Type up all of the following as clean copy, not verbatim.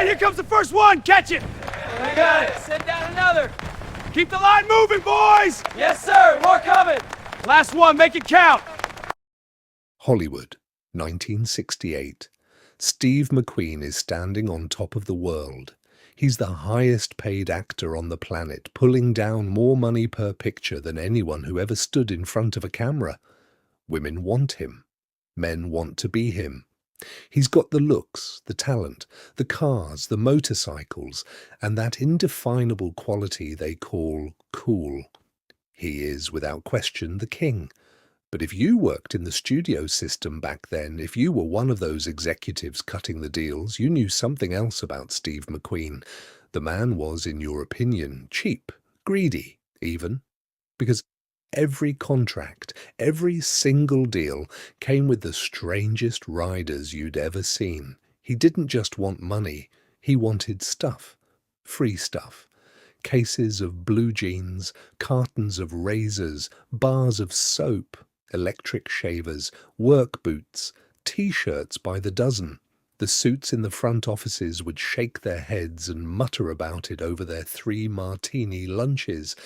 right, here comes the first one. Catch it. I got it. Send down another. Keep the line moving, boys. Yes, sir. More coming. Last one, make it count. Hollywood, 1968. Steve McQueen is standing on top of the world. He's the highest paid actor on the planet, pulling down more money per picture than anyone who ever stood in front of a camera. Women want him. Men want to be him. He's got the looks, the talent, the cars, the motorcycles, and that indefinable quality they call cool. He is, without question, the king. But if you worked in the studio system back then, if you were one of those executives cutting the deals, you knew something else about Steve McQueen. The man was, in your opinion, cheap, greedy, even. Because every contract, every single deal came with the strangest riders you'd ever seen. He didn't just want money, he wanted stuff. Free stuff. Cases of blue jeans, cartons of razors, bars of soap, electric shavers, work boots, T-shirts by the dozen. The suits in the front offices would shake their heads and mutter about it over their 3 martini lunches.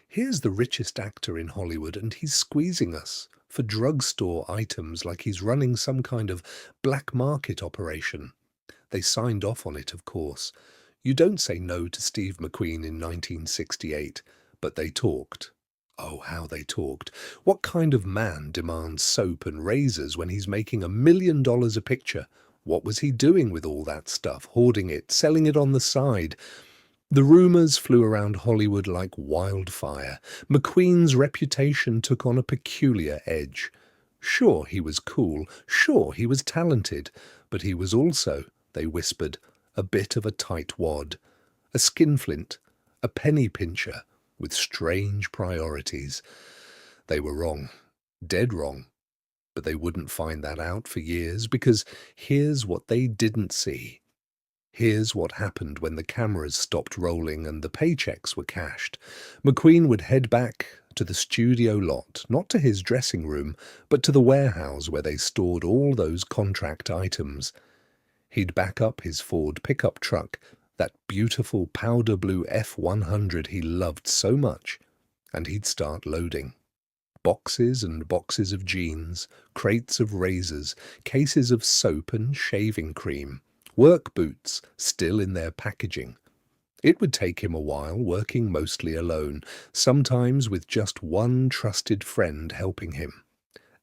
Here's the richest actor in Hollywood, and he's squeezing us for drugstore items like he's running some kind of black market operation. They signed off on it, of course. You don't say no to Steve McQueen in 1968, but they talked. Oh, how they talked. What kind of man demands soap and razors when he's making $1 million a picture? What was he doing with all that stuff, hoarding it, selling it on the side? The rumors flew around Hollywood like wildfire. McQueen's reputation took on a peculiar edge. Sure, he was cool. Sure, he was talented. But he was also, they whispered, a bit of a tightwad, a skinflint, a penny pincher, with strange priorities. They were wrong, dead wrong, but they wouldn't find that out for years, because here's what they didn't see. Here's what happened when the cameras stopped rolling and the paychecks were cashed. McQueen would head back to the studio lot, not to his dressing room, but to the warehouse where they stored all those contract items. He'd back up his Ford pickup truck, that beautiful powder blue F-100 he loved so much, and he'd start loading. Boxes and boxes of jeans, crates of razors, cases of soap and shaving cream, work boots still in their packaging. It would take him a while, working mostly alone, sometimes with just one trusted friend helping him.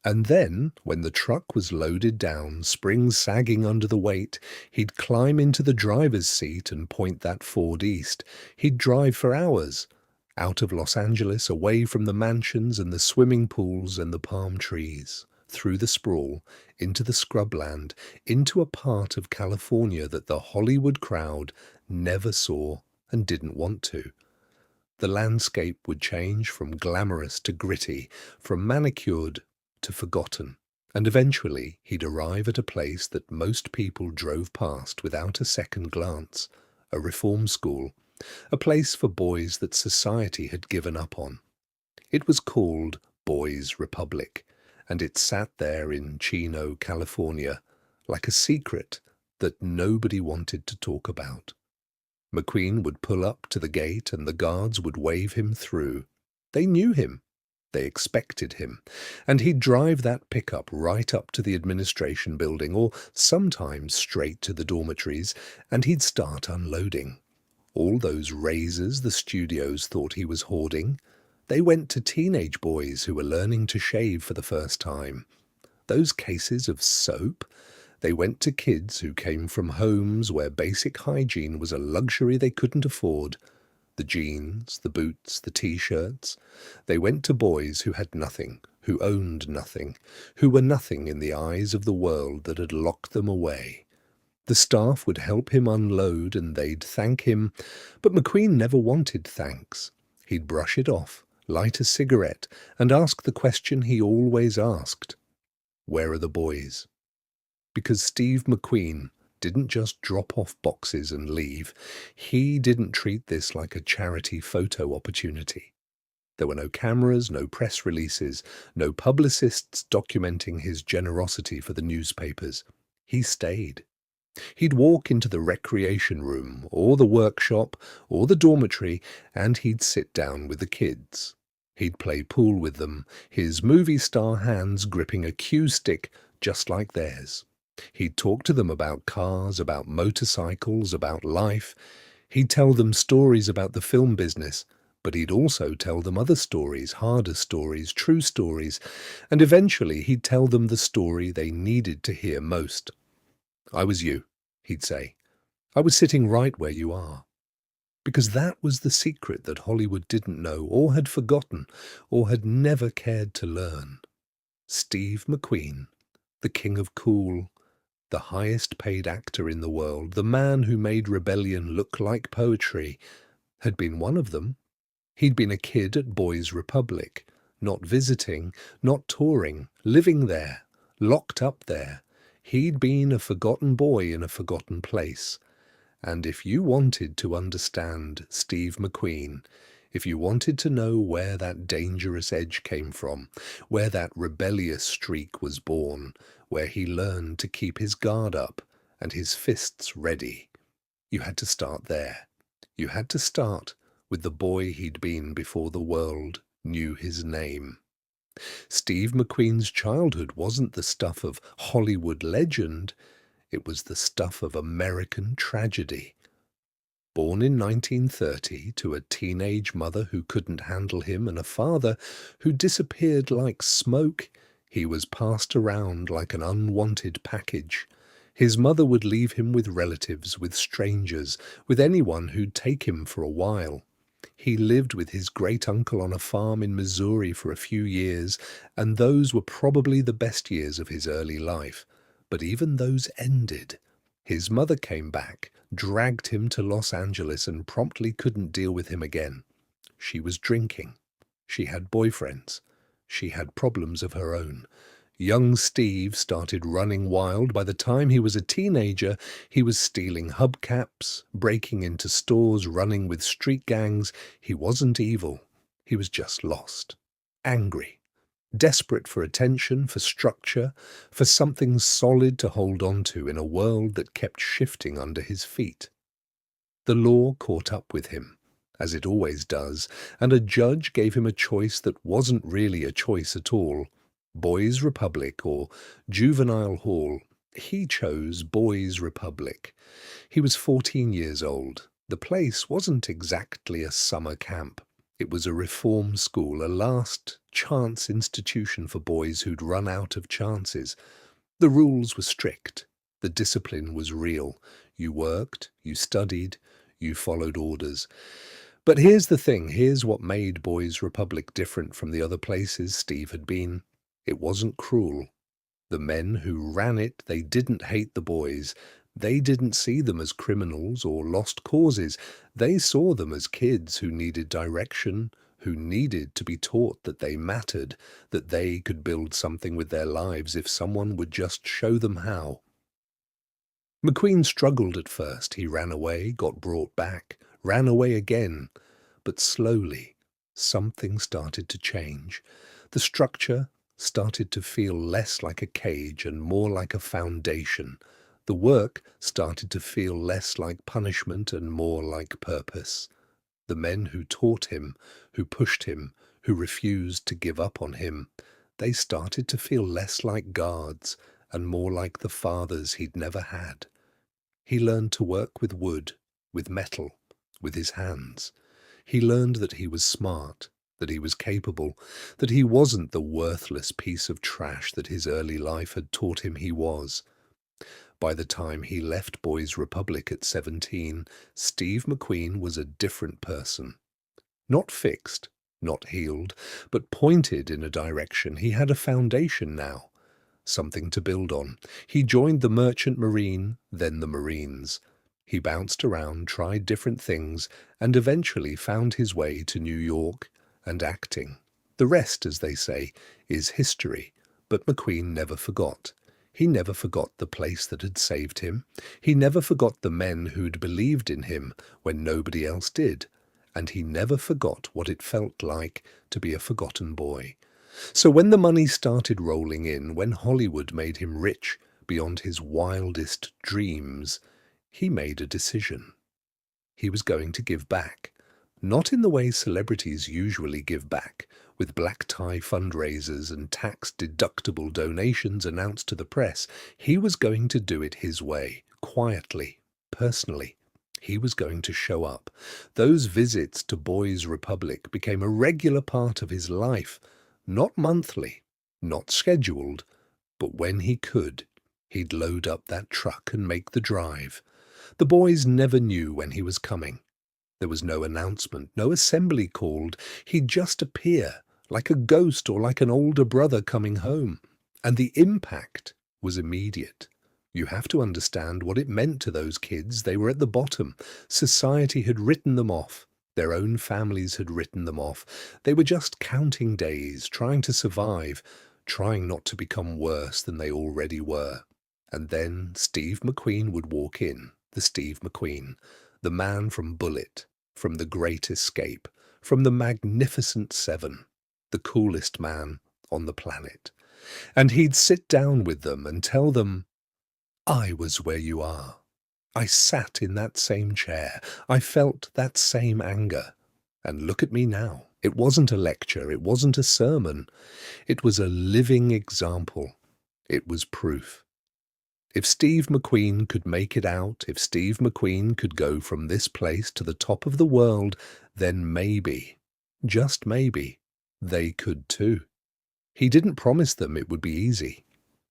And then, when the truck was loaded down, springs sagging under the weight, he'd climb into the driver's seat and point that Ford east. He'd drive for hours, out of Los Angeles, away from the mansions and the swimming pools and the palm trees, through the sprawl, into the scrubland, into a part of California that the Hollywood crowd never saw and didn't want to. The landscape would change from glamorous to gritty, from manicured to forgotten, and eventually he'd arrive at a place that most people drove past without a second glance, a reform school, a place for boys that society had given up on. It was called Boys' Republic, and it sat there in Chino, California, like a secret that nobody wanted to talk about. McQueen would pull up to the gate and the guards would wave him through. They knew him. They expected him, and he'd drive that pickup right up to the administration building, or sometimes straight to the dormitories, and he'd start unloading. All those razors the studios thought he was hoarding, they went to teenage boys who were learning to shave for the first time. Those cases of soap, they went to kids who came from homes where basic hygiene was a luxury they couldn't afford. The jeans, the boots, the T-shirts. They went to boys who had nothing, who owned nothing, who were nothing in the eyes of the world that had locked them away. The staff would help him unload and they'd thank him, but McQueen never wanted thanks. He'd brush it off, light a cigarette, and ask the question he always asked. Where are the boys? Because Steve McQueen didn't just drop off boxes and leave. He didn't treat this like a charity photo opportunity. There were no cameras, no press releases, no publicists documenting his generosity for the newspapers. He stayed. He'd walk into the recreation room, or the workshop, or the dormitory, and he'd sit down with the kids. He'd play pool with them, his movie star hands gripping a cue stick just like theirs. He'd talk to them about cars, about motorcycles, about life. He'd tell them stories about the film business, but he'd also tell them other stories, harder stories, true stories, and eventually he'd tell them the story they needed to hear most. "I was you," he'd say. "I was sitting right where you are." Because that was the secret that Hollywood didn't know, or had forgotten, or had never cared to learn. Steve McQueen, the king of cool, the highest paid actor in the world, the man who made rebellion look like poetry, had been one of them. He'd been a kid at Boys Republic, not visiting, not touring, living there, locked up there. He'd been a forgotten boy in a forgotten place. And if you wanted to understand Steve McQueen, if you wanted to know where that dangerous edge came from, where that rebellious streak was born, where he learned to keep his guard up and his fists ready, you had to start there. You had to start with the boy he'd been before the world knew his name. Steve McQueen's childhood wasn't the stuff of Hollywood legend, it was the stuff of American tragedy. Born in 1930 to a teenage mother who couldn't handle him and a father who disappeared like smoke, he was passed around like an unwanted package. His mother would leave him with relatives, with strangers, with anyone who'd take him for a while. He lived with his great-uncle on a farm in Missouri for a few years, and those were probably the best years of his early life. But even those ended. His mother came back, dragged him to Los Angeles, and promptly couldn't deal with him again. She was drinking. She had boyfriends. She had problems of her own. Young Steve started running wild. By the time he was a teenager, he was stealing hubcaps, breaking into stores, running with street gangs. He wasn't evil. He was just lost. Angry. Desperate for attention, for structure, for something solid to hold on to in a world that kept shifting under his feet. The law caught up with him, as it always does, and a judge gave him a choice that wasn't really a choice at all. Boys Republic or Juvenile Hall. He chose Boys Republic. He was 14 years old. The place wasn't exactly a summer camp. It was a reform school, a last-chance institution for boys who'd run out of chances. The rules were strict. The discipline was real. You worked, you studied, you followed orders. But here's the thing, here's what made Boys Republic different from the other places Steve had been. It wasn't cruel. The men who ran it, they didn't hate the boys. They didn't see them as criminals or lost causes. They saw them as kids who needed direction, who needed to be taught that they mattered, that they could build something with their lives if someone would just show them how. McQueen struggled at first. He ran away, got brought back, ran away again. But slowly, something started to change. The structure started to feel less like a cage and more like a foundation. The work started to feel less like punishment and more like purpose. The men who taught him, who pushed him, who refused to give up on him, they started to feel less like guards and more like the fathers he'd never had. He learned to work with wood, with metal, with his hands. He learned that he was smart, that he was capable, that he wasn't the worthless piece of trash that his early life had taught him he was. By the time he left Boys Republic at 17, Steve McQueen was a different person. Not fixed, not healed, but pointed in a direction. He had a foundation now, something to build on. He joined the Merchant Marine, then the Marines. He bounced around, tried different things, and eventually found his way to New York and acting. The rest, as they say, is history. But McQueen never forgot. He never forgot the place that had saved him. He never forgot the men who'd believed in him when nobody else did. And he never forgot what it felt like to be a forgotten boy. So when the money started rolling in, when Hollywood made him rich, beyond his wildest dreams, he made a decision. He was going to give back. Not in the way celebrities usually give back, with black tie fundraisers and tax-deductible donations announced to the press. He was going to do it his way, quietly, personally. He was going to show up. Those visits to Boys Republic became a regular part of his life, not monthly, not scheduled, but when he could, he'd load up that truck and make the drive. The boys never knew when he was coming. There was no announcement, no assembly called. He'd just appear, like a ghost or like an older brother coming home. And the impact was immediate. You have to understand what it meant to those kids. They were at the bottom. Society had written them off. Their own families had written them off. They were just counting days, trying to survive, trying not to become worse than they already were. And then Steve McQueen would walk in, the Steve McQueen, the man from Bullitt, from The Great Escape, from The Magnificent Seven, the coolest man on the planet. And he'd sit down with them and tell them, I was where you are. I sat in that same chair. I felt that same anger. And look at me now. It wasn't a lecture. It wasn't a sermon. It was a living example. It was proof. If Steve McQueen could make it out, if Steve McQueen could go from this place to the top of the world, then maybe, just maybe, they could too. He didn't promise them it would be easy.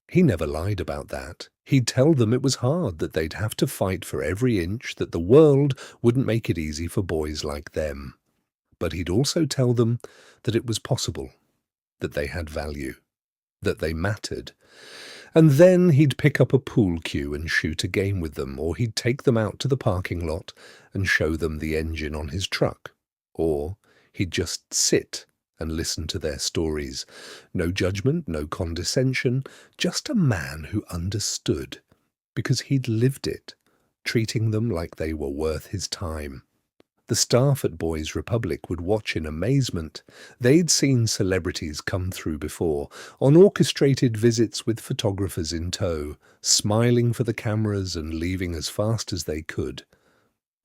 He never lied about that. He'd tell them it was hard, that they'd have to fight for every inch, that the world wouldn't make it easy for boys like them. But he'd also tell them that it was possible, that they had value, that they mattered. And then he'd pick up a pool cue and shoot a game with them, or he'd take them out to the parking lot and show them the engine on his truck. Or he'd just sit and listen to their stories. No judgment, no condescension, just a man who understood, because he'd lived it, treating them like they were worth his time. The staff at Boys Republic would watch in amazement. They'd seen celebrities come through before, on orchestrated visits with photographers in tow, smiling for the cameras and leaving as fast as they could.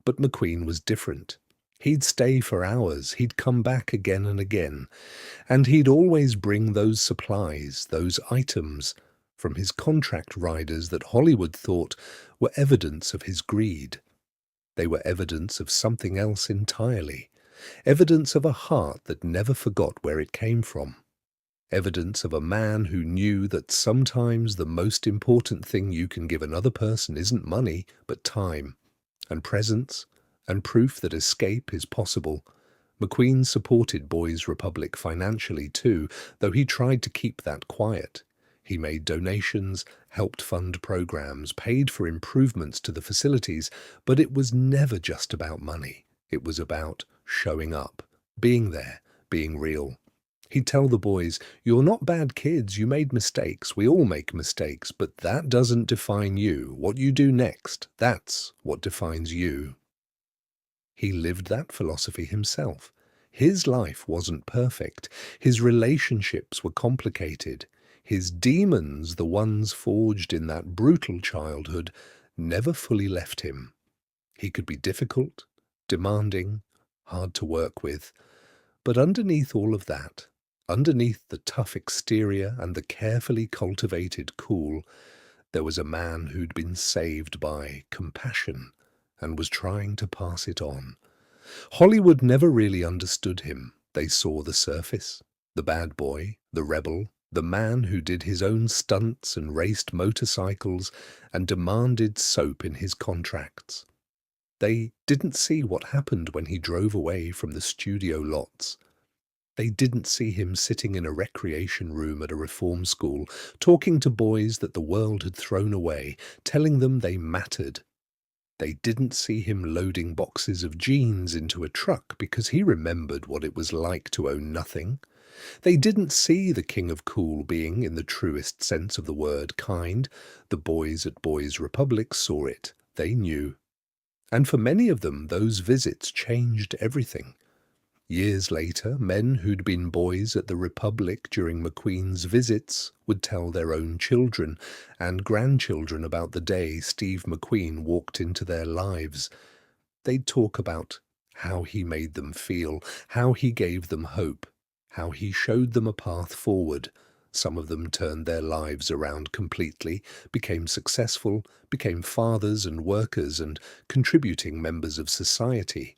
But McQueen was different. He'd stay for hours, he'd come back again and again, and he'd always bring those supplies, those items, from his contract riders that Hollywood thought were evidence of his greed. They were evidence of something else entirely, evidence of a heart that never forgot where it came from, evidence of a man who knew that sometimes the most important thing you can give another person isn't money, but time, and presence, and proof that escape is possible. McQueen supported Boys Republic financially too, though he tried to keep that quiet. He made donations, helped fund programs, paid for improvements to the facilities, but it was never just about money. It was about showing up, being there, being real. He'd tell the boys, you're not bad kids, you made mistakes, we all make mistakes, but that doesn't define you. What you do next, that's what defines you. He lived that philosophy himself. His life wasn't perfect. His relationships were complicated. His demons, the ones forged in that brutal childhood, never fully left him. He could be difficult, demanding, hard to work with. But underneath all of that, underneath the tough exterior and the carefully cultivated cool, there was a man who'd been saved by compassion and was trying to pass it on. Hollywood never really understood him. They saw the surface, the bad boy, the rebel, the man who did his own stunts and raced motorcycles and demanded soap in his contracts. They didn't see what happened when he drove away from the studio lots. They didn't see him sitting in a recreation room at a reform school, talking to boys that the world had thrown away, telling them they mattered. They didn't see him loading boxes of jeans into a truck because he remembered what it was like to own nothing. They didn't see the king of cool being, in the truest sense of the word, kind. The boys at Boys Republic saw it. They knew. And for many of them, those visits changed everything. Years later, men who'd been boys at the Republic during McQueen's visits would tell their own children and grandchildren about the day Steve McQueen walked into their lives. They'd talk about how he made them feel, how he gave them hope, how he showed them a path forward. Some of them turned their lives around completely, became successful, became fathers and workers and contributing members of society.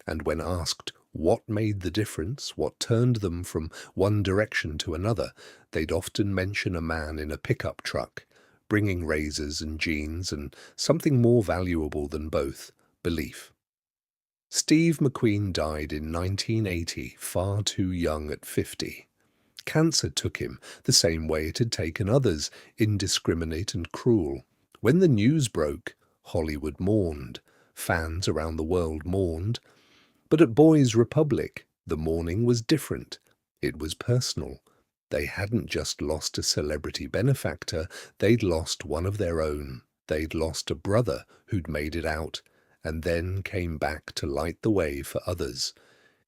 And when asked what made the difference, what turned them from one direction to another, they'd often mention a man in a pickup truck, bringing razors and jeans and something more valuable than both, belief. Steve McQueen died in 1980, far too young at 50. Cancer took him the same way it had taken others, indiscriminate and cruel. When the news broke, Hollywood mourned. Fans around the world mourned. But at Boys Republic, the mourning was different. It was personal. They hadn't just lost a celebrity benefactor, they'd lost one of their own. They'd lost a brother who'd made it out, and then came back to light the way for others.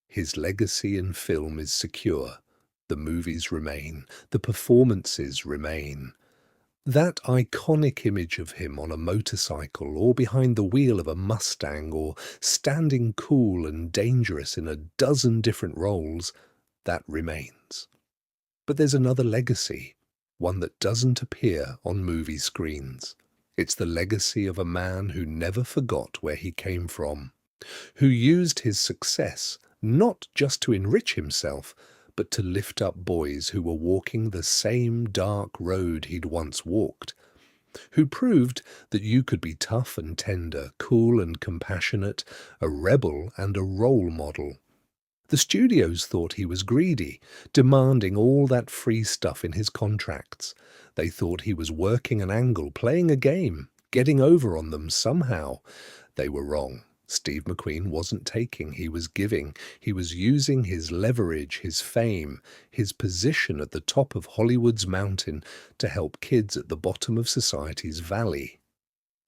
His legacy in film is secure. The movies remain. The performances remain. That iconic image of him on a motorcycle or behind the wheel of a Mustang or standing cool and dangerous in a dozen different roles, that remains. But there's another legacy, one that doesn't appear on movie screens. It's the legacy of a man who never forgot where he came from, who used his success not just to enrich himself, but to lift up boys who were walking the same dark road he'd once walked, who proved that you could be tough and tender, cool and compassionate, a rebel and a role model. The studios thought he was greedy, demanding all that free stuff in his contracts. They thought he was working an angle, playing a game, getting over on them somehow. They were wrong. Steve McQueen wasn't taking, he was giving. He was using his leverage, his fame, his position at the top of Hollywood's mountain to help kids at the bottom of society's valley.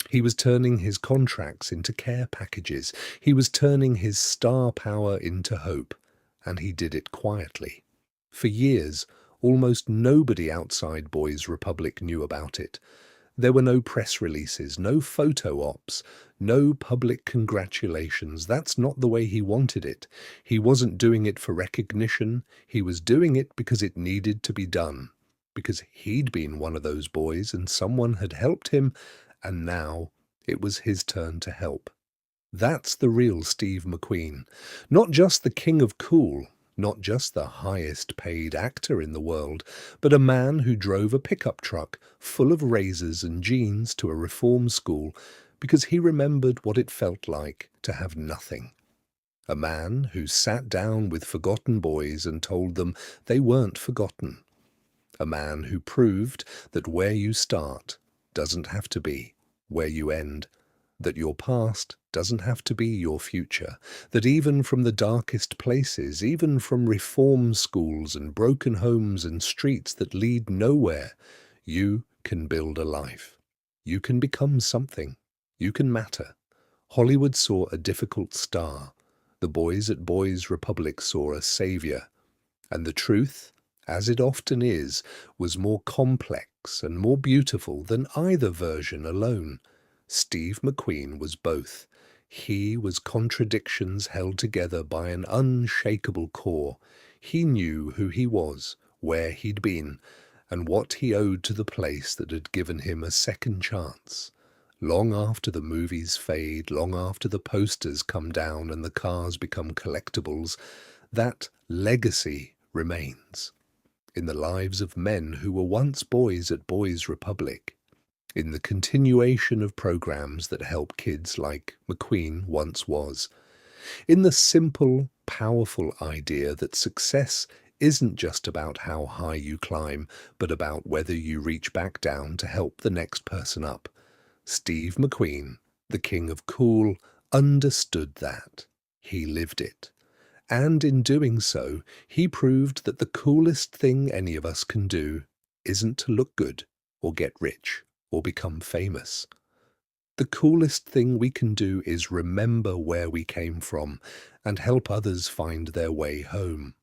He was turning his contracts into care packages. He was turning his star power into hope. And he did it quietly. For years, almost nobody outside Boys Republic knew about it. There were no press releases, no photo ops, no public congratulations. That's not the way he wanted it. He wasn't doing it for recognition. He was doing it because it needed to be done. Because he'd been one of those boys and someone had helped him, and now it was his turn to help. That's the real Steve McQueen. Not just the king of cool, not just the highest paid actor in the world, but a man who drove a pickup truck full of razors and jeans to a reform school because he remembered what it felt like to have nothing. A man who sat down with forgotten boys and told them they weren't forgotten. A man who proved that where you start doesn't have to be where you end, that your past doesn't have to be your future, that even from the darkest places, even from reform schools and broken homes and streets that lead nowhere, you can build a life. You can become something. You can matter. Hollywood saw a difficult star. The boys at Boys Republic saw a savior. And the truth, as it often is, was more complex and more beautiful than either version alone. Steve McQueen was both. He was contradictions held together by an unshakable core. He knew who he was, where he'd been, and what he owed to the place that had given him a second chance. Long after the movies fade, long after the posters come down and the cars become collectibles, that legacy remains. In the lives of men who were once boys at Boys Republic, in the continuation of programs that help kids like McQueen once was, in the simple, powerful idea that success isn't just about how high you climb, but about whether you reach back down to help the next person up. Steve McQueen, the king of cool, understood that. He lived it. And in doing so, he proved that the coolest thing any of us can do isn't to look good or get rich or become famous. The coolest thing we can do is remember where we came from and help others find their way home.